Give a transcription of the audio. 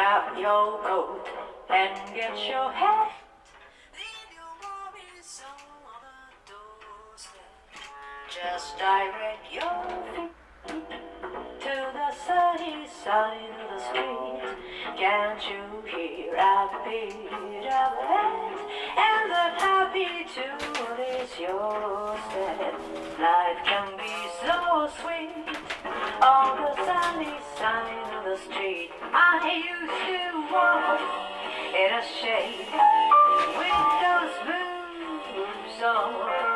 up your coat and get your hat. Just direct your feet to the sunny side of the street. Can't you hear a beat of that? And the happy tune is your step. Life can be so sweet on the sunny side of the street. I used to walk in a shade with those blues on.